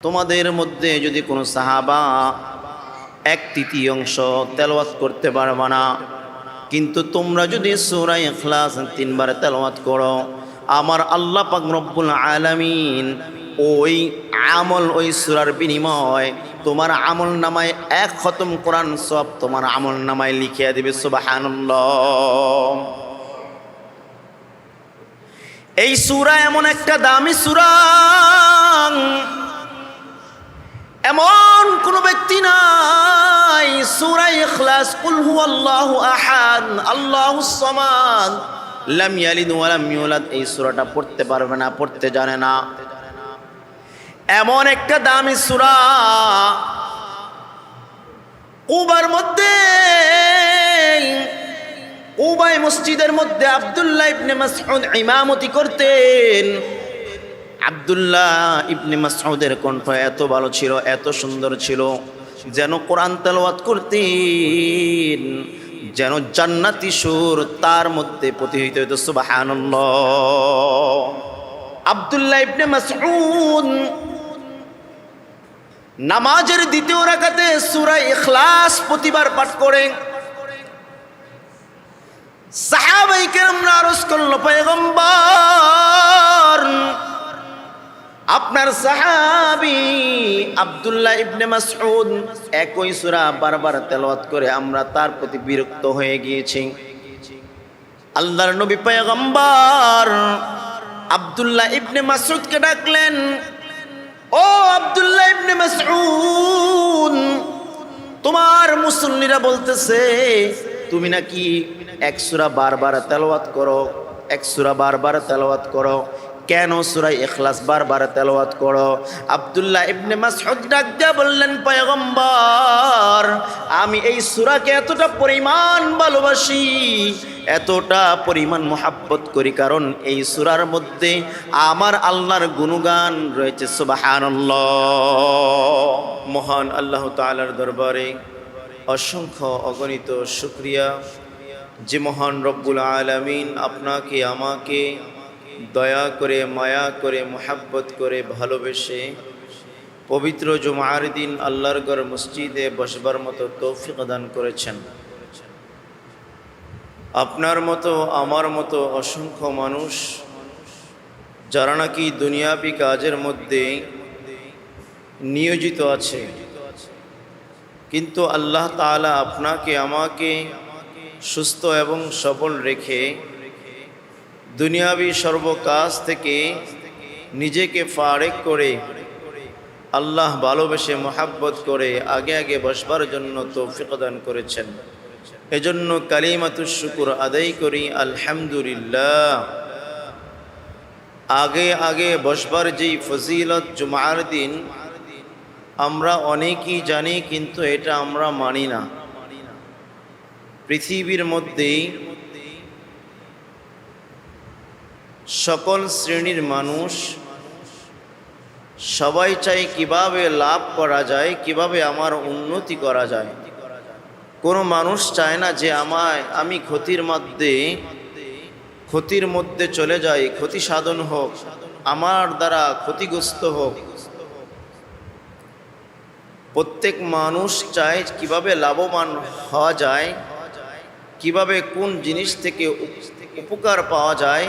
তোমাদের মধ্যে যদি কোনো সাহাবা 1/3 তেলাওয়াত করতে পারবে না, কিন্তু তোমরা যদি সূরা ইখলাস 3 বার তেলাওয়াত করো, আমার আল্লাহ পাক রব্বুল আলামিন ওই আমল, ওই সূরার বিনিময় তোমার আমল নামায় 1 খতম কোরআন সব তোমার আমল নামায় লিখিয়ে দেবে। সুবহানাল্লাহ। এই সূরা এমন একটা দামি সূরা, এমন কোন ব্যক্তি নাই সূরা ইখলাস কুল হুয়াল্লাহু আহাদ আল্লাহুস সামাদ লাম ইয়ালিদ ওয়া লাম ইউলাদ এই সূরাটা পড়তে পারবে না, পড়তে জানে না। এমন একটা দামি সূরা। কুবার মধ্যে, কুবাই মসজিদের মধ্যে আব্দুল্লাহ ইবনে মাসউদ ইমামতি করতেন। আব্দুল্লাহ ইবনে মাসউদের কণ্ঠ এত ভালো ছিল, এত সুন্দর ছিল, যেন কোরআন তেলাওয়াত করতেন যেন জান্নাতি সুর তার মধ্যে প্রতিহিত হইত। সুবহানাল্লাহ। আব্দুল্লাহ ইবনে মাসউদ নামাজের দ্বিতীয় রাকাতে সূরা ইখলাস প্রতিবার পাঠ করেন। সাহাবায়ে কেরামরা আরজ করল, পয়গম্বর আপনার সাহাবী আব্দুল্লাহ ইবনে মাসউদ একই সূরা বারবার তেলাওয়াত করে আমরা তার প্রতি বিরক্ত হয়ে গিয়েছি। আল্লাহর নবী পয়গম্বর আব্দুল্লাহ ইবনে মাসউদকে ডাকলেন, ও আব্দুল্লাহ ইবনে মাসউদ, তোমার মুসল্লিরা বলতেছে তুমি নাকি 1 সূরা বারবার তেলাওয়াত করো, 1 সূরা বারবার তেলাওয়াত করো, কেন সূরা ইখলাস বারবার তেলাওয়াত করো? আব্দুল্লাহ ইবনে মাসউদ ডাক দিয়া বললেন, পয়গম্বর আমি এই সূরাকে এতটা পরিমাণ ভালোবাসি, এতটা পরিমাণ মোহাব্বত করি, কারণ এই সূরার মধ্যে আমার আল্লাহর গুণগান রয়েছে। সুবহানাল্লাহ। মহান আল্লাহ তাআলার দরবারে অসংখ্য অগণিত শুকরিয়া যে মহান রব্বুল আলামিন আপনাকে আমাকে দয়া করে, মায়া করে, মোহাব্বত করে, ভালোবেসে পবিত্র জুমার দিন আল্লাহর ঘর মসজিদে বসবার মতো তৌফিক দান করেছেন। আপনার মতো আমার মতো অসংখ্য মানুষ যারা নাকি দুনিয়াবি কাজের মধ্যে নিয়োজিত আছে, কিন্তু আল্লাহ তাআলা আপনাকে আমাকে সুস্থ এবং সবল রেখে দুনিয়াবি সর্বকাজ থেকে নিজেকে ফারেক করে আল্লাহ ভালোবেসে মোহাব্বত করে আগে আগে বসবার জন্য তৌফিক দান করেছেন। এজন্য কালিমাতুশ শুকর আদায় করি, আলহামদুলিল্লাহ। আগে আগে বসবার যেই ফজিলত জুমার দিন আমরা অনেকেই জানি, কিন্তু এটা আমরা মানি না। পৃথিবীর মধ্যেই সকল শ্রেণীর মানুষ সবাই চায় কিভাবে লাভ করা যায়, কিভাবে আমার উন্নতি করা যায়। কোনো মানুষ চায় না যে আমি ক্ষতির মধ্যে চলে যাই, ক্ষতি সাধন হোক, আমার দ্বারা ক্ষতিগ্রস্ত হোক। প্রত্যেক মানুষ চায় কিভাবে লাভবান হওয়া যায়, কিভাবে কোন জিনিস থেকে উপকার পাওয়া যায়,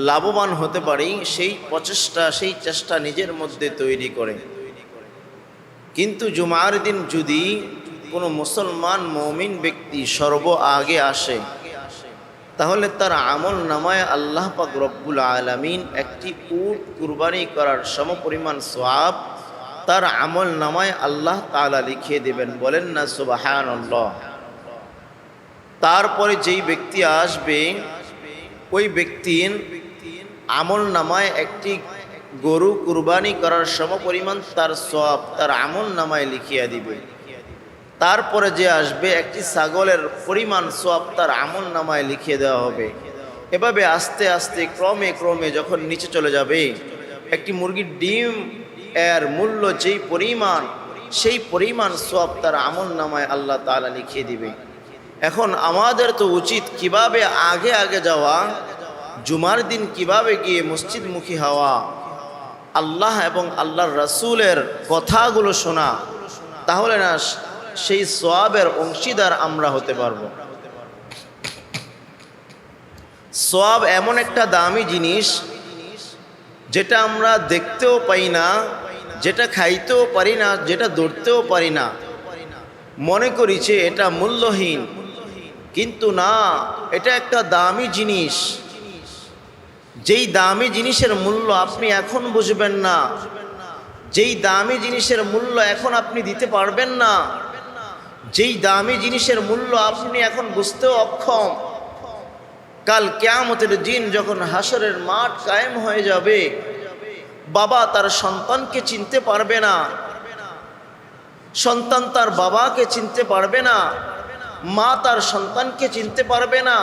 লাভবান হতে পারি, সেই চেষ্টা নিজের মধ্যে তৈরি করে। কিন্তু জুমার দিন যদি কোনো মুসলমান মুমিন ব্যক্তি আগে আসে, তাহলে তার আমল নামায় আল্লাহ পাক রব্বুল আলামিন একটি উট কুরবানি করার সমপরিমাণ সওয়াব তার আমল নামায় আল্লাহ তাআলা লিখিয়ে দেবেন। বলেন না সুবহানাল্লাহ। তারপরে যেই ব্যক্তি আসবে, ওই ব্যক্তির আমল নামায় একটি গরু কুরবানি করার সমপরিমাণ তার সওয়াব তার আমল নামায় লিখিয়ে দিবে। তারপরে যে আসবে, একটি ছাগলের পরিমাণ সওয়াব তার আমল নামায় লিখিয়ে দেওয়া হবে। এভাবে আস্তে আস্তে ক্রমে ক্রমে যখন নিচে চলে যাবে, একটি মুরগির ডিম এর মূল্য যেই পরিমাণ, সেই পরিমাণ সওয়াব তার আমল নামায় আল্লাহ তাআলা লিখিয়ে দিবে। এখন আমাদের তো উচিত কিভাবে আগে আগে যাওয়া, জুমার দিন কিভাবে গিয়ে মসজিদমুখী হওয়া, আল্লাহ এবং আল্লাহর রাসূলের কথাগুলো শোনা, তাহলে না সেই সওয়াবের অংশীদার আমরা হতে পারবো। সওয়াব এমন একটা দামি জিনিস, যেটা আমরা দেখতেও পাই না, যেটা খাইতেও পারি না, যেটা ধরতেও পারি না। মনে করি যে এটা মূল্যহীন, কিন্তু না, এটা একটা দামি জিনিস। যেই দামি জিনিসের মূল্য আপনি এখন বুঝবেন না, যেই দামি জিনিসের মূল্য এখন আপনি দিতে পারবেন না, যেই দামি জিনিসের মূল্য আপনি এখন বুঝতেও অক্ষম, কাল কিয়ামতের দিন যখন হাসরের মাঠ কায়েম হয়ে যাবে, বাবা তার সন্তানকে চিনতে পারবে না, সন্তান তার বাবাকে চিনতে পারবে না, মা তার সন্তানকে চিনতে পারবে না,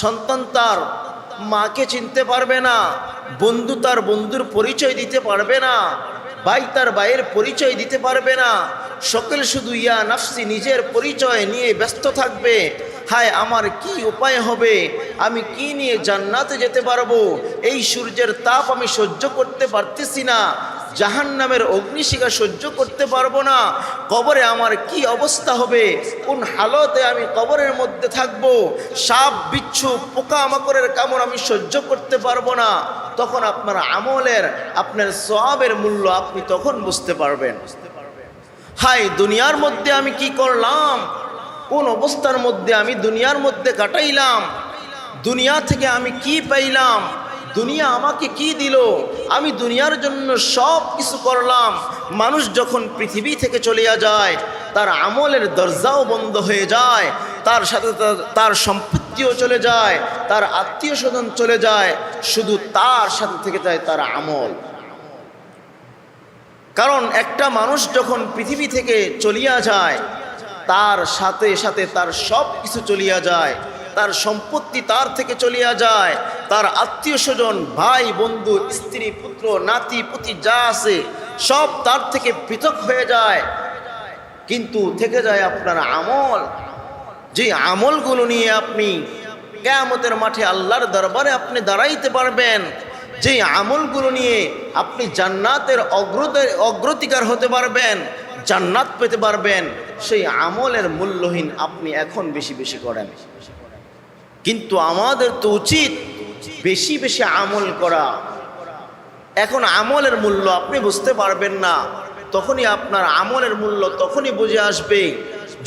সন্তান তার মাকে চিনতে পারবে না, বন্ধু তার বন্ধুর পরিচয় দিতে পারবে না, ভাই তার ভাইয়ের পরিচয় দিতে পারবে না। সকল শুধু ইয়া নাফসি, নিজের পরিচয় নিয়ে ব্যস্ত থাকবে। হায় আমার কি উপায় হবে, আমি কি নিয়ে জান্নাতে যেতে পারবো? এই সূর্যের তাপ আমি সহ্য করতে পারতেছি না, জাহান্নামের অগ্নিশিখা সহ্য করতে পারবো না। কবরে আমার কি অবস্থা হবে, কোন হালতে আমি কবরের মধ্যে থাকবো, সাপ বিচ্ছু পোকামাকড়ের কামড় আমি সহ্য করতে পারবো না। তখন আপনার আমলের, আপনার সওয়াবের মূল্য আপনি তখন বুঝতে পারবেন। হায় দুনিয়ার মধ্যে আমি কি করলাম, কোন অবস্থার মধ্যে আমি দুনিয়ার মধ্যে কাটাইলাম, দুনিয়া থেকে আমি কি পাইলাম, দুনিয়া আমাকে কি দিল, আমি দুনিয়ার জন্য সব কিছু করলাম। মানুষ যখন পৃথিবী থেকে চলে যায়, তার আমলের দরজাও বন্ধ হয়ে যায়, তার সাথে তার সম্পত্তিও চলে যায়, তার আত্মীয় স্বজন চলে যায়, শুধু তার সাথে থেকে যায় তার আমল। কারণ একটা মানুষ যখন পৃথিবী থেকে চলিয়া যায়, তার সাথে সাথে তার সব কিছু চলিয়া যায়, তার সম্পত্তি তার থেকে চলিয়া যায়, তার আত্মীয় স্বজন, ভাই বন্ধু, স্ত্রী পুত্র নাতি পুতি যা আছে সব তার থেকে পৃথক হয়ে যায়। কিন্তু থেকে যায় আপনার আমল, যে আমলগুলো নিয়ে আপনি কিয়ামতের মাঠে আল্লাহর দরবারে আপনি দাঁড়াইতে পারবেন, যে আমলগুলো নিয়ে আপনি জান্নাতের অগ্রতিকার হতে পারবেন, জান্নাত পেতে পারবেন, সেই আমলের মূল্যহীন আপনি এখন বেশি বেশি করেন। কিন্তু আমাদের তো উচিত বেশি বেশি আমল করা। এখন আমলের মূল্য আপনি বুঝতে পারবেন না, তখনই আপনার আমলের মূল্য তখনই বুঝে আসবে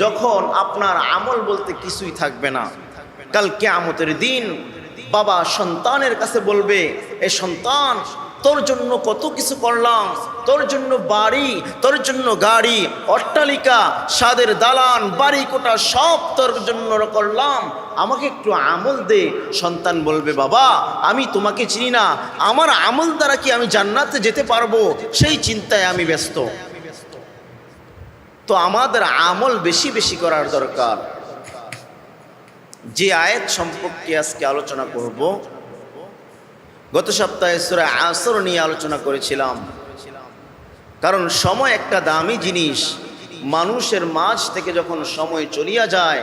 যখন আপনার আমল বলতে কিছুই থাকবে না। কাল কিয়ামতের দিন বাবা সন্তানের কাছে বলবে, এ সন্তান, তোর জন্য কত কিছু করলাম, তোর জন্য বাড়ি, তোর জন্য গাড়ি, অট্টালিকা, সাদের দালান, বাড়ি কোটা সব তোর জন্য করলাম, আমাকে একটু আমল দে। সন্তান বলবে, বাবা আমি তোমাকে চিনি না, আমার আমল দ্বারা কি আমি জান্নাতে যেতে পারবো, সেই চিন্তায় আমি ব্যস্ত। তো আমাদের আমল বেশি বেশি করার দরকার। যে আয়াত সম্পর্কে আজকে আলোচনা করব, গত সপ্তাহে সূরা আসর নিয়ে আলোচনা করেছিলাম। কারণ সময় একটা দামি জিনিস, মানুষের মাঝ থেকে যখন সময় চলিয়া যায়,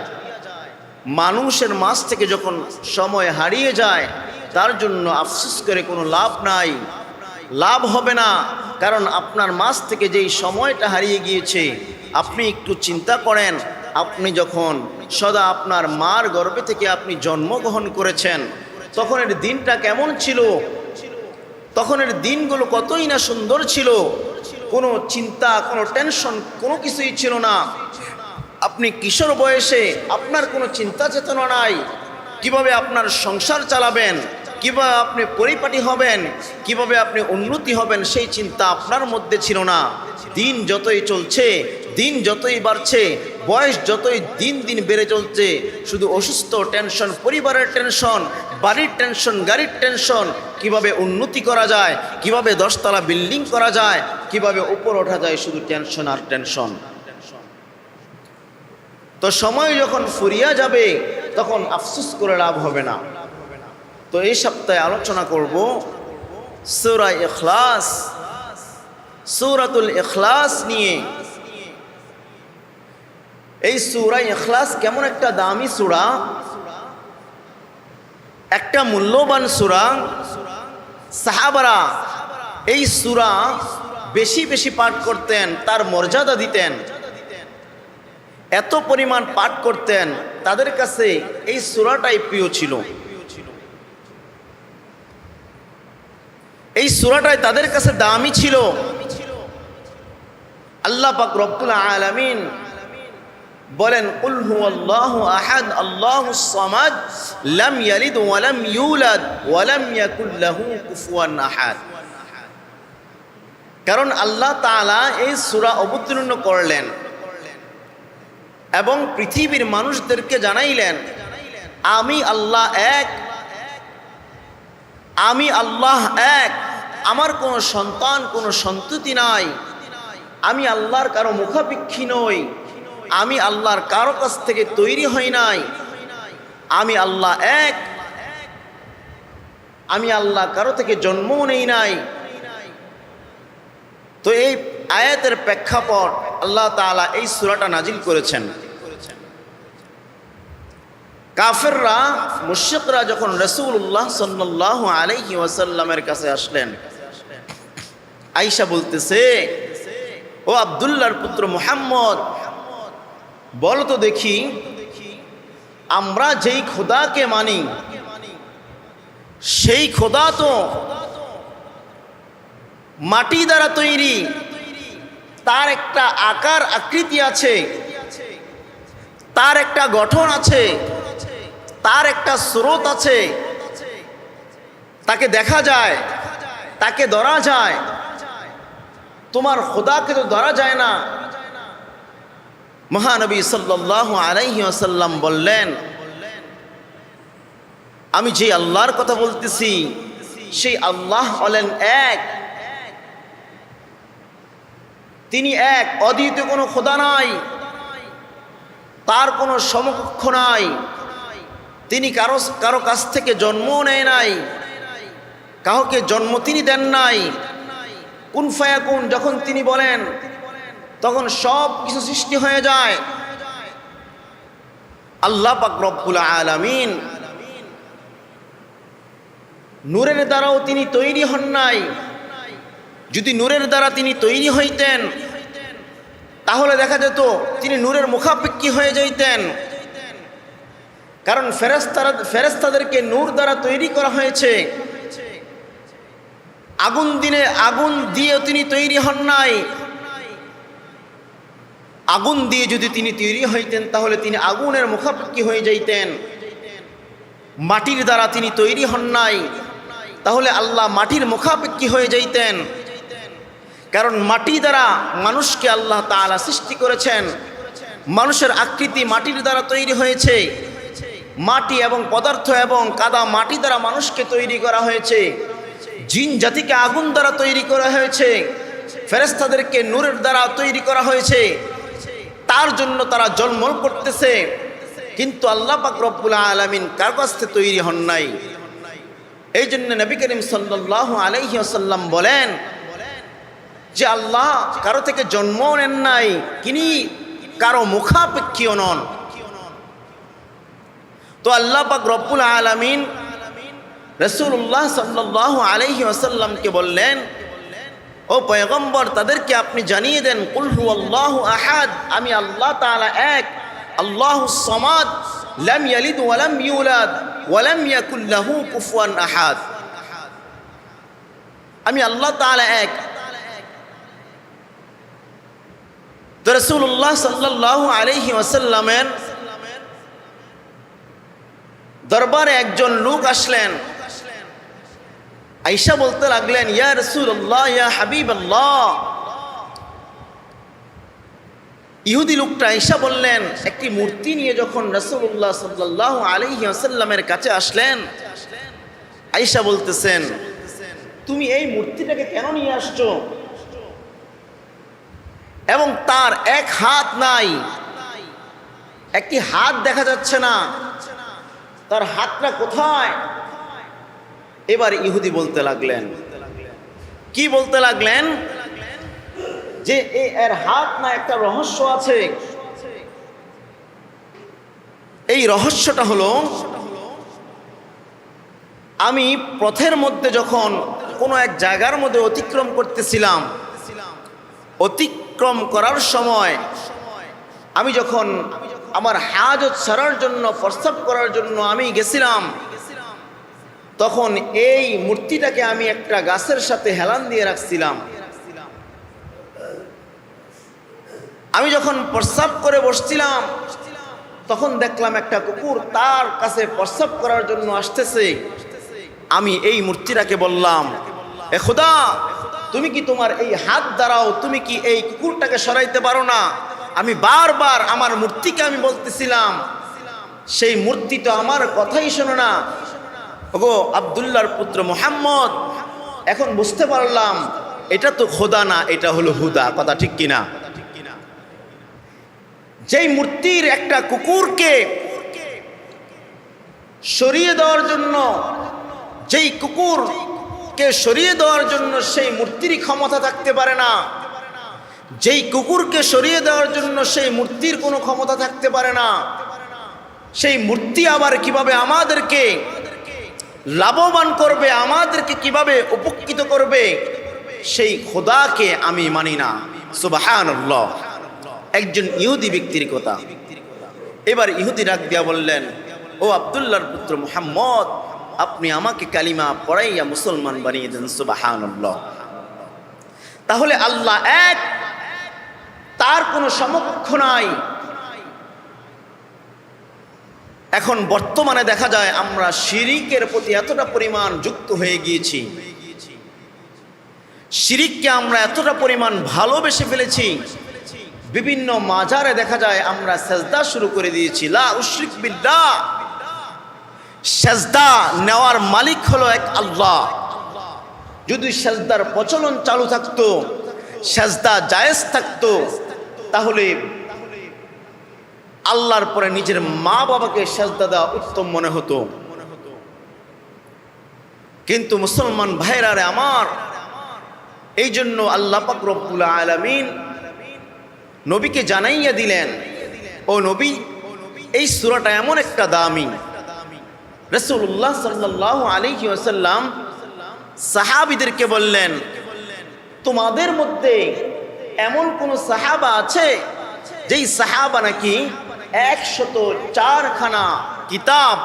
মানুষের মাঝ থেকে যখন সময় হারিয়ে যায়, তার জন্য আফসোস করে কোনো লাভ নাই, লাভ হবে না। কারণ আপনার মাঝ থেকে যেই সময়টা হারিয়ে গিয়েছে, আপনি একটু চিন্তা করেন, আপনি যখন সদা আপনার মার গর্ভে থেকে আপনি জন্মগ্রহণ করেছেন, তখনের দিনটা কেমন ছিল, তখনের দিনগুলো কতই না সুন্দর ছিল, কোনো চিন্তা, কোনো টেনশন, কোনো কিছুই ছিল না। আপনি কিশোর বয়সে আপনার কোনো চিন্তা চেতনা নাই, কিভাবে আপনার সংসার চালাবেন, কিভাবে আপনি পরিপাটি হবেন, কিভাবে আপনি উন্নতি হবেন, সেই চিন্তা আপনার মধ্যে ছিল না। দিন যতই চলছে, দিন যতই বাড়ছে, বয়স যতই দিন দিন বেড়ে চলছে, শুধু অসুস্থ টেনশন, পরিবারের টেনশন, বাড়ির টেনশন, গাড়ির টেনশন, কিভাবে উন্নতি করা যায়, কিভাবে 10 তলা বিল্ডিং করা যায়, কিভাবে উপর ওঠা যায়, শুধু টেনশন আর টেনশন। তো সময় যখন ফুরিয়ে যাবে, তখন আফসোস করে লাভ হবে না। তো এই সপ্তাহে আলোচনা করব সূরা ইখলাস, সূরাতুল ইখলাস নিয়ে। এই সূরা ইখলাস কেমন একটা দামি সূরা, একটা মূল্যবান সূরা। সাহাবারা এই সূরা বেশি বেশি পাঠ করতেন, তার মর্যাদা দিতেন, এত পরিমাণ পাঠ করতেন, তাদের কাছে এই সূরাটাই প্রিয় ছিল। এই সূরাটাই তাদের কাছে দামি ছিল। আল্লাহ পাক রব্বুল আলামিন বলেন, কুল হুয়াল্লাহু আহাদ আল্লাহুস সামাদ লাম ইয়ালিদ ওয়া লাম ইউলাদ ওয়া লাম ইয়াকুল লাহু কুফুয়ান আহাদ। কারণ আল্লাহ তাআলা এই সূরা অবতীর্ণ করলেন এবং পৃথিবীর মানুষদেরকে জানাইলেন, আমি আল্লাহ এক, আমি আল্লাহ এক, আমার কোনো সন্তান কোনো সন্ততি নাই, আমি আল্লাহর কারো মুখাপেক্ষী নই, আমি আল্লাহর কারো কাছ থেকে তৈরি হই নাই, আমি আল্লাহ এক, আমি আল্লাহ কারো থেকে জন্মও নেই নাই। তো এই আয়াতের প্রেক্ষাপট আল্লাহ তাআলা এই সূরাটা নাজিল করেছেন। কাফেররা মুশরিকরা যখন রাসূলুল্লাহ সাল্লাল্লাহু আলাইহি ওয়াসাল্লামের কাছে আসলেন, আয়েশা বলতেছে, ও আব্দুল্লাহর পুত্র মুহাম্মদ, বলো তো দেখি, আমরা যেই খোদাকে মানি সেই খোদা তো মাটি দ্বারা তৈরি, তার একটা আকার আকৃতি আছে, তার একটা গঠন আছে, তার একটা স্রোত আছে, তাকে দেখা যায়, তাকে ধরা যায়। তোমার খোদাকে তো ধরা যায় না। মহানবী সাল্লাল্লাহু আলাইহি ওয়াসাল্লাম বললেন, আমি যে আল্লাহর কথা বলতেছি সেই আল্লাহ হলেন এক, তিনি এক, অদ্বিতীয় কোনো খোদা নাই, তার কোনো সমকক্ষ নাই, তিনি কারো কাছ থেকে জন্মও নেয় নাই, কাউকে জন্ম তিনি দেন নাই। কুন ফায়াকুন যখন তিনি বলেন তখন সব কিছু সৃষ্টি হয়ে যায়। আল্লাহ পাক রব্বুল আলামিন নূরের দ্বারাও তিনি তৈরি হন নাই। যদি নূরের দ্বারা তিনি তৈরি হইতেন তাহলে দেখা যেত তিনি নূরের মুখাপেক্ষী হয়ে যাইতেন। কারণ ফেরেশতাদেরকে নূর দ্বারা তৈরি করা হয়েছে। আগুন দিয়ে তিনি তৈরি হন নাই। আগুন দিয়ে যদি তিনি তৈরি হইতেন তাহলে তিনি আগুনের মুখাপেক্ষী হয়ে যাইতেন। মাটির দ্বারা তিনি তৈরি হন নাই, তাহলে আল্লাহ মাটির মুখাপেক্ষী হয়ে যাইতেন। কারণ মাটি দ্বারা মানুষকে আল্লাহ তাআলা সৃষ্টি করেছেন। মানুষের আকৃতি মাটির দ্বারা তৈরি হয়েছে। মাটি এবং পদার্থ এবং কাদা মাটি দ্বারা মানুষকে তৈরি করা হয়েছে। জিন জাতিকে আগুন দ্বারা তৈরি করা হয়েছে। ফেরেশতাদেরকে নূরের দ্বারা তৈরি করা হয়েছে। তার জন্য তারা জলমল করতেছে। কিন্তু আল্লাহ পাক রব্বুল আলামিন কার কাছ থেকে তৈরি হন নাই। এই জন্য নবী করিম সাল্লাল্লাহু আলাইহি ওয়াসাল্লাম বলেন যে আল্লাহ কারো থেকে জন্ম নেন নাই, তিনি কারো মুখাপেক্ষীও নন। তো আল্লাহ পাক রব্বুল আলামিন রাসূলুল্লাহ সাল্লাল্লাহু আলাইহি ওয়াসাল্লামকে বললেন, ও পয়গম্বর, তাদেরকে আপনি জানিয়ে দেন, কুল হুয়াল্লাহু আহাদ, আমি আল্লাহ তাআলা এক, আল্লাহুস সামাদ, লাম ইয়ালিদ ওয়া লাম ইউলাদ ওয়া লাম ইয়াকুল লাহু কুফুয়ান আহাদ। আমি আল্লাহ তাআলা এক। তো রাসূলুল্লাহ সাল্লাল্লাহু আলাইহি ওয়াসাল্লামের দরবারে একজন লোক আসলেন। আয়েশা বলতে লাগলেন, ইয়া রাসূলুল্লাহ, ইয়া হাবিবাল্লাহ। ইহুদি লোকটা আয়েশা বললেন, একটি মূর্তি নিয়ে যখন রাসূলুল্লাহ সাল্লাল্লাহু আলাইহি ওয়াসাল্লামের কাছে আসলেন, আয়েশা বলতেছেন, তুমি এই মূর্তিটাকে কেন নিয়ে আসছো? এবং তার এক হাত নাই, একটি হাত দেখা যাচ্ছে না, তার হাতটা কোথায়? এবার ইহুদি বলতে লাগলেন, কি বলতে লাগলেন? যে এর হাত না, একটা রহস্য আছে। এই রহস্যটা হলো, আমি পথের মধ্যে যখন কোনো এক জায়গার মধ্যে অতিক্রম করতেছিলাম। অতিক্রম করার সময় আমি যখন আমার হাজত সারার জন্য, প্রস্রাব করার জন্য আমি গেছিলাম, তখন এই মূর্তিটাকে আমি একটা গাছের সাথে হেলান দিয়ে রাখছিলাম। আমি যখন প্রস্রাব করে বসছিলাম, তখন দেখলাম একটা কুকুর তার কাছে প্রস্রাব করার জন্য আসতেছে। আমি এই মূর্তিটাকে বললাম, এ খোদা, তুমি কি তোমার এই হাত দ্বারাও তুমি কি এই কুকুরটাকে সরাইতে পারো না? আমি বারবার আমার মূর্তিকে আমি বলতেছিলাম, সেই মূর্তি তো আমার কথাই শোনো না। ওগো আব্দুল্লাহর পুত্র মুহাম্মদ, এখন বুঝতে পারলাম এটা তো খোদা না, এটা হলো হুদা। কথা ঠিক কিনা? যেই মূর্তির একটা কুকুরকে সরিয়ে দেওয়ার জন্য, যেই কুকুরকে সরিয়ে দেওয়ার জন্য সেই মূর্তিরই ক্ষমতা থাকতে পারে না, যেই কুকুরকে সরিয়ে দেওয়ার জন্য সেই মূর্তির কোনো ক্ষমতা থাকতে পারে না, সেই মূর্তি আবার কিভাবে আমাদেরকে লাভবান করবে, আমাদেরকে কিভাবে উপকৃত করবে, সেই খোদাকে আমি মানি না। সুবহানাল্লাহ। একজন ইহুদি ব্যক্তির কথা। এবার ইহুদি ডাক দিয়া বললেন, ও আব্দুল্লাহর পুত্র মুহাম্মদ, আপনি আমাকে কালিমা পড়াইয়া মুসলমান বানিয়ে দেন। সুবহানাল্লাহ। তাহলে আল্লাহ এক, তার কোনো সমকক্ষ নাই। এখন বর্তমানে দেখা যায় আমরা শিরিকের প্রতি এতটা পরিমাণ যুক্ত হয়ে গিয়েছি, শিরিককে আমরা এতটা পরিমাণ ভালোবেসে ফেলেছি, বিভিন্ন মাজারে দেখা যায় আমরা সেজদা শুরু করে দিয়েছি। লা উশরিক বিল্লাহ। সেজদা নেওয়ার মালিক হলো এক আল্লাহ। যদি সেজদার প্রচলন চালু থাকতো, সেজদা জায়েজ থাকতো, তাহলে আল্লাহর পরে নিজের মা বাবাকে সেজদা দেওয়া উত্তম মনে হতো। কিন্তু মুসলমান ভাইরারে আমার, এই জন্য আল্লাহ পাক রব্বুল আলামিন নবীকে জানাইয়া দিলেন, ও নবী, এই সূরাটা এমন একটা দামি। রাসূলুল্লাহ সাল্লাল্লাহু আলাইহি ওয়াসাল্লাম সাহাবীদেরকে বললেন, তোমাদের মধ্যে এমন কোন সাহাবা আছে যেই সাহাবা নাকি 104 খানা কিতাব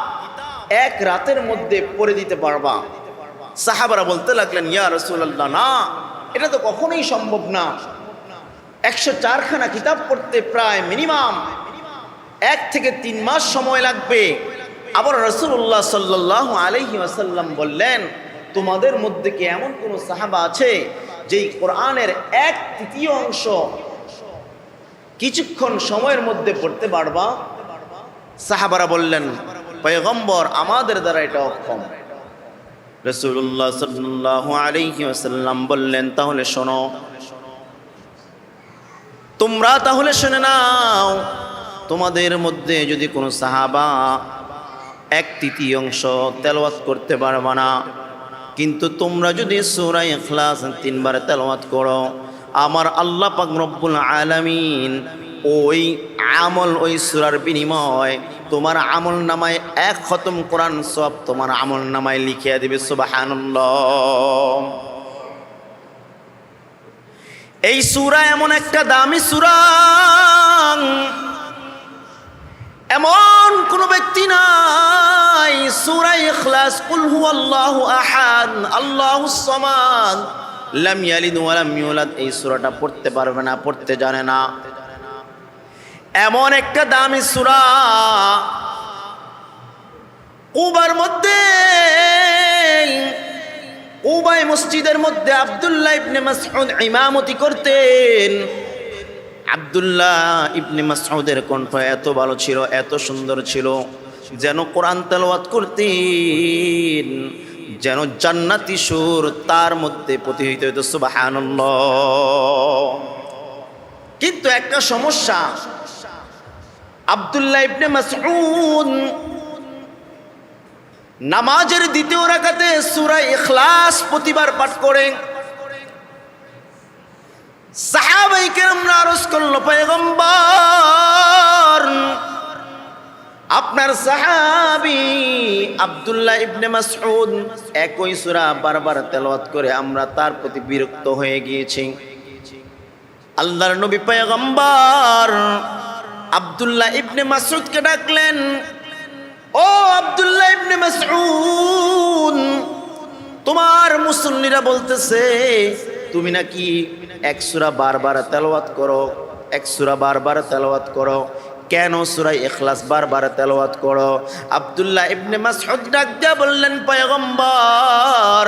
এক রাতের মধ্যে পড়ে দিতে পারবা? সাহাবারা বলতে লাগলেন, ইয়া রাসূলুল্লাহ, না, এটা তো কখনোই সম্ভব না। 104 খানা কিতাব পড়তে প্রায় মিনিমাম 1 থেকে 3 মাস সময় লাগবে। আবার রাসূলুল্লাহ সাল্লাল্লাহু আলাইহি ওয়াসাল্লাম বললেন, তোমাদের মধ্যে কি এমন কোন সাহাবা আছে যেই কোরআনের 1/3 অংশ কিছুক্ষণ সময়ের মধ্যে পড়তে পারবা? সাহাবারা বললেন, পয়গম্বর, আমাদের দ্বারা এটা অক্ষম। রাসূলুল্লাহ সাল্লাল্লাহু আলাইহি ওয়াসাল্লাম বললেন, তাহলে শোনো, তোমরা তাহলে শুনে নাও, তোমাদের মধ্যে যদি কোনো সাহাবা 1/3 অংশ তেলাওয়াত করতে পারবা না, কিন্তু তোমরা যদি সূরা ইখলাস 3 বার তেলাওয়াত করো, আমার আল্লাহ পাক রব্বুল আলামিন ওই আমল, ওই সূরার বিনিময় তোমার আমল নামায় 1 খতম কোরআন সওয়াব তোমার আমল নামায় লিখিয়ে দিবে। সুবহানাল্লাহ। এই সূরা এমন একটা দামি সূরা, এমন কোন ব্যক্তি নাই সূরা ইখলাস, কুল হুয়াল্লাহু আহাদ, আল্লাহুস সামাদ, লাম ইয়ালিদ ওয়া লাম ইউলাদ, এই সূরাটা পড়তে পারবে না, পড়তে জানে না। এমন একটা দামি সূরা। কুবার মধ্যে, কুবায় মসজিদের মধ্যে আব্দুল্লাহ ইবনে মাসউদ ইমামতি করতেন। আব্দুল্লাহ ইবনে মাসউদের কণ্ঠ এত ভালো ছিল, এত সুন্দর ছিল, যেন কোরআন তেলাওয়াত করতেন যেন জান্নাতি সুর তার মধ্যে প্রতিহিত হইত। সুবহানাল্লাহ। কিন্তু একটা সমস্যা, আব্দুল্লাহ ইবনে মাসউদ নামাজের 2য় রাকাতে সূরা ইখলাস প্রতিবার পাঠ করেন। সাহাবায়ে কেরামরা আরজ করল, পয়গম্বর, আপনার সাহাবী আব্দুল্লাহ ইবনে মাসউদ একই সূরা বারবার তেলাওয়াত করে আমরা তার প্রতি বিরক্ত হয়ে গিয়েছি। আল্লাহর নবী পয়গম্বর আব্দুল্লাহ ইবনে মাসউদকে ডাকলেন, ও আব্দুল্লাহ ইবনে মাসউদ, তোমার মুসল্লিরা বলতেছে তুমি নাকি এক সূরা বারবার তেলাওয়াত করো, এক সূরা বারবার তেলাওয়াত করো, কেন সূরা ইখলাস বারবার তেলাওয়াত করো? আব্দুল্লাহ ইবনে মাসউদ ডাক দিয়া বললেন, পয়গম্বর,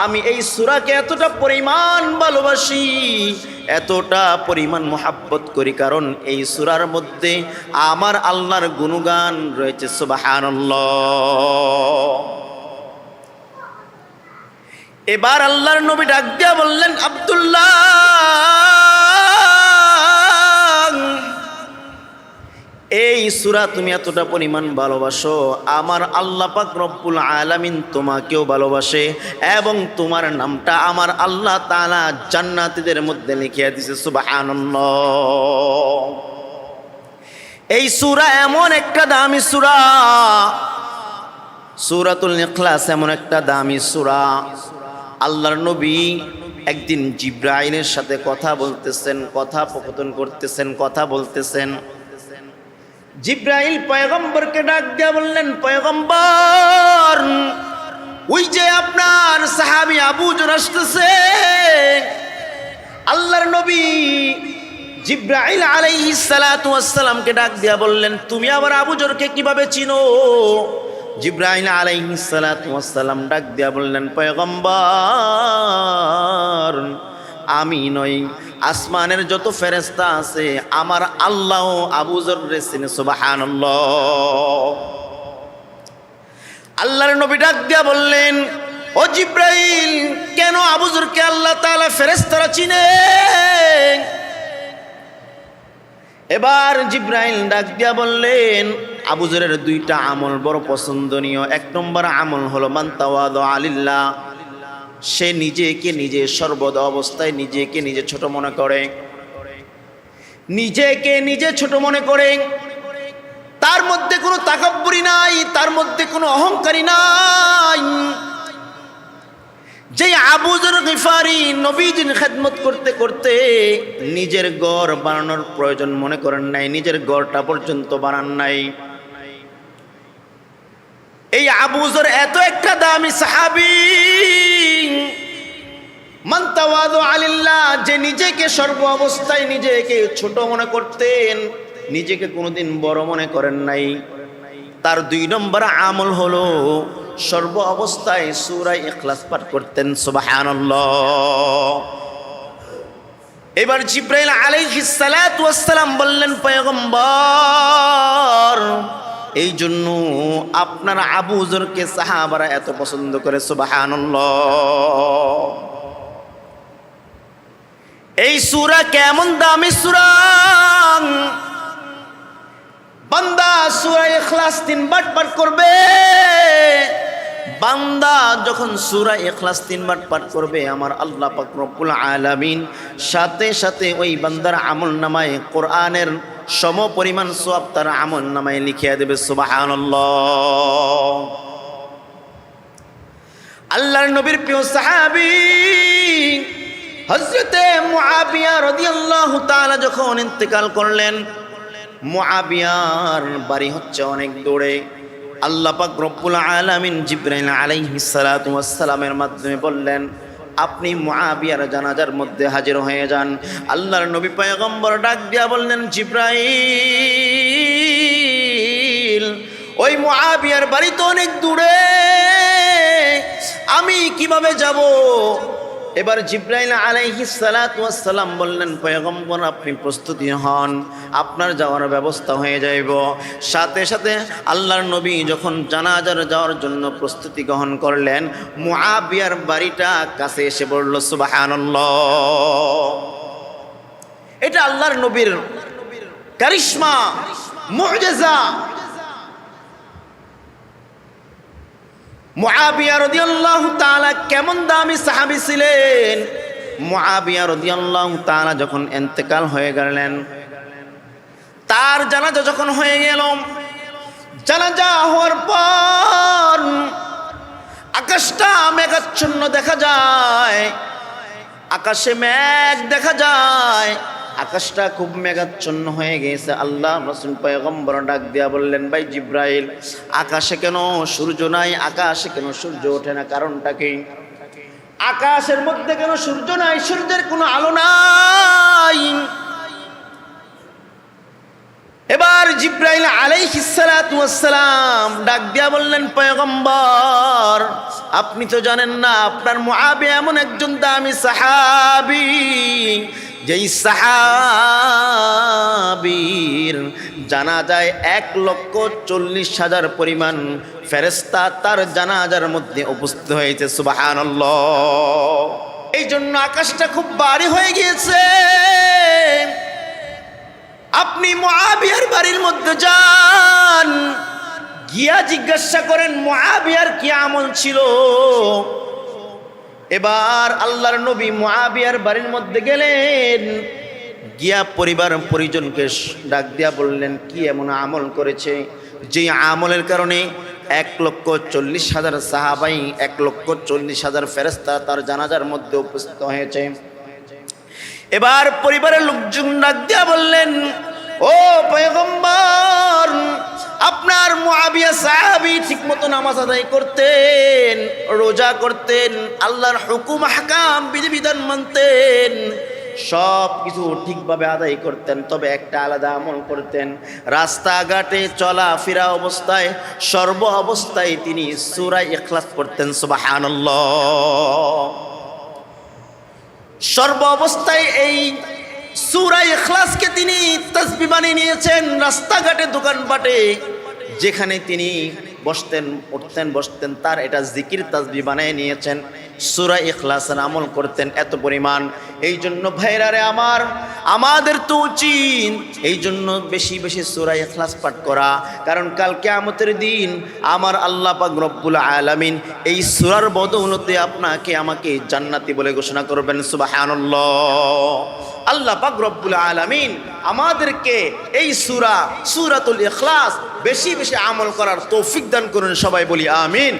আমি এই সূরাকে এতটা পরিমাণ ভালোবাসি, এতটা পরিমাণ মোহাব্বত করি, কারণ এই সূরার মধ্যে আমার আল্লাহর গুণগান রয়েছে। সুবহানাল্লাহ। এবার আল্লাহর নবী ডাক দিয়া বললেন, আব্দুল্লাহ, এই সূরা তুমি এতটা পরিমাণ ভালোবাসো, আমার আল্লাহ পাক রব্বুল আলামিন তোমাকেও ভালোবাসে এবং তোমার নামটা আমার আল্লাহ তাআলা জান্নাতীদের মধ্যে লিখিয়ে দিয়েছে। সুবহানাল্লাহ। এই সূরা এমন একটা দামি সূরা, সূরাতুল ইখলাস এমন একটা দামি সূরা। আল্লাহর নবী একদিন জিবরাইলের সাথে কথা বলতেছেন, কথোপকথন করতেছেন, কথা বলতেছেন। জিবরাইল পয়গম্বরকে ডাক দিয়া বললেন, পয়গম্বর, ওই যে আপনার সাহাবী আবু যর আসতেছে। আল্লাহর নবী জিবরাইল আলাইহিস সালাতু ওয়াস সালামকে ডাক দিয়া বললেন, তুমি আবার আবু যরকে কিভাবে চিনো? জিবরাইল আলাইহিস সালাতু ওয়াস সালাম ডাক দিয়া বললেন, পয়গম্বর, আমি নই, আসমানের যত ফেরেশতা আছে আমার আল্লাহ আবু যররে চিনে। সুবহানাল্লাহ। আল্লাহর নবী ডাক দিয়া বললেন, ও জিবরাইল, কেন আবু যরকে আল্লাহ তাআলা ফেরেশতারা চিনে? এবার জিবরাইল ডাক দিয়া বললেন, আবু যরের দুইটা আমল বড় পছন্দনীয়। এক নম্বর আমল হলো মান তাওয়াদা লিল্লাহ, সে নিজেকে নিজে সর্বদা অবস্থায় নিজেকে নিজে ছোট মনে করে, নিজেকে নিজে ছোট মনে করে, তার মধ্যে কোনো তাকাব্বুরি নাই, তার মধ্যে কোনো অহংকারী নাই। যে আবু যর গিফারি নবীজির খেদমত করতে করতে নিজের ঘর বানানোর প্রয়োজন মনে করেন নাই, নিজের ঘরটা পর্যন্ত বানান নাই। এই আবু যর এত একটা দামি সাহাবী, মান তাওয়াদু লিল্লাহ, যে নিজেকে সর্ব অবস্থায় নিজেকে ছোট মনে করতেন, নিজেকে কোনোদিন বড় মনে করেন নাই। তার দুই নম্বর আমল হলো সর্ব অবস্থায় সূরা ইখলাস পাঠ করতেন। সুবহানাল্লাহ। এবার জিবরাইল আলাইহিস সালাতু ওয়াস সালাম বললেন, পয়গম্বর, এই জন্য আপনার আবু যরকে সাহাবারা এত পছন্দ করে। সুবহানাল্লাহ। এই সূরা কেমন দামি সূরা! বান্দা সূরা ইখলাস 3 বার পাঠ করবে, বান্দা যখন সূরা ইখলাস 3 বার পাঠ করবে, আমার আল্লাহ পাক রব্বুল আলামিন সাথে সাথে ওই বান্দার আমলনামায় কোরআনের সম পরিমাণ সওয়াব তার আমলনামায় লিখিয়ে দেবে। সুবহানাল্লাহ। আল্লাহর নবীর প্রিয় সাহাবী হযরতে মুআবিয়া রাদিয়াল্লাহু তাআলা যখন ইন্তেকাল করলেন, মুআবিয়ার বাড়ি হচ্ছে অনেক দূরে। আল্লাহ পাক রব্বুল আলামিন জিবরাইল আলাইহিস সালাতু ওয়াস সালামের মাধ্যমে বললেন, আপনি মুআবিয়ার জানাজার মধ্যে হাজির হয়ে যান। আল্লাহর নবী পয়গম্বর ডাক দিয়া বললেন, জিবরাইল, ওই মুআবিয়ার বাড়ি তো অনেক দূরে, আমি কিভাবে যাব? এবার জিবরাইল আলাইহিস সালাতু ওয়াস সালাম বললেন, পয়গম্বর, আপনি প্রস্তুতি হন, আপনার যাওয়ার ব্যবস্থা হয়ে যাইব। সাথে সাথে আল্লাহর নবী যখন জানাজার যাওয়ার জন্য প্রস্তুতি গ্রহণ করলেন, মুআবিয়ার বাড়িটা কাছে এসে পড়ল। সুবহানাল্লাহ। এটা আল্লাহর নবীর কারিশমা, মুআজিজা। মুআবিয়া রাদিয়াল্লাহু তাআলা কেমন দামি সাহাবী ছিলেন! মুআবিয়া রাদিয়াল্লাহু তাআলা যখন ইন্তেকাল হয়ে গেলেন, তার জানাজা যখন হয়ে গেল, জানাজা হওয়ার পর আকাশটা মেঘাচ্ছন্ন দেখা যায়, আকাশে মেঘ দেখা যায়, আকাশটা খুব মেঘাচ্ছন্ন হয়ে গেছে। আল্লাহ রাসূল পয়গম্বর ডাক দিয়া বললেন, ভাই জিব্রাইল, আকাশে কেন সূর্য নাই? আকাশে কেন সূর্য ওঠে না? কারণটা কি? আকাশের মধ্যে কেন সূর্য নাই? সূর্যের কোনো আলো নাই। এবার জিব্রাইল আলাইহিস সালাতু ওয়াস সালাম ডাক দিয়া বললেন, পয়গম্বর, আপনি তো জানেন না আপনার মুআবিয়া এমন একজন দামি সাহাবী, যেই সাহাবীর জানাজায় 1,40,000 পরিমাণ ফেরেশতা তার জানাজার মধ্যে উপস্থিত হয়েছে। সুবহানাল্লাহ। এই জন্য আকাশটা খুব ভারী হয়ে গিয়েছে। আপনি মুআবিয়ার বাড়ির মধ্যে যান, গিয়া জিজ্ঞাসা করেন মুআবিয়ার কি আমল ছিল। এবার আল্লাহর নবী মুআবিয়ার বাড়ির মধ্যে গেলেন, গিয়া পরিবার পরিজনকে ডাক দিয়া বললেন, কি এমন আমল করেছে যে আমলের কারণে 1,40,000 সাহাবাই, 1,40,000 ফেরেশতা তার জানাজার মধ্যে উপস্থিত হয়েছে। এবার পরিবারের লোকজন ডাক দিয়া বললেন, ও পয়গম্বর, আপনার মুআবিয়া সাহাবী ঠিকমতো নামাজ আদায় করতেন, রোজা করতেন, আল্লাহর হুকুম আহকাম বিধিবিধান মানতেন, সব কিছু ঠিকভাবে আদায় করতেন, তবে একটা আলাদা আমল করতেন। রাস্তাঘাটে চলাফেরা অবস্থায় সর্ব অবস্থায় তিনি সূরা ইখলাস পড়তেন। সুবহানাল্লাহ। সর্ব অবস্থায় এই সূরা ইখলাসকে তিনি তাসবিহ বানিয়ে নিয়েছেন। রাস্তাঘাটে দোকানপাটে যেখানে তিনি বসতেন, উঠতেন, বসতেন, তার এটা জিকির তাসবিহ বানিয়ে নিয়েছেন। সূরা ইখলাসের আমল করতেন এত পরিমাণ। এই জন্য ভাইরারে আমার, আমাদের তো উচিত এই জন্য বেশি বেশি সূরা ইখলাস পাঠ করা, কারণ কাল কিয়ামতের দিন আমার আল্লাহ পাক রব্বুল আলামিন এই সূরার বদৌলতে আপনাকে আমাকে জান্নাতি বলে ঘোষণা করবেন। সুবহানাল্লাহ। আল্লাহ পাক রব্বুল আলামিন আমাদেরকে এই সূরাতুল ইখলাস বেশি বেশি আমল করার তৌফিক দান করুন। সবাই বলি আমিন।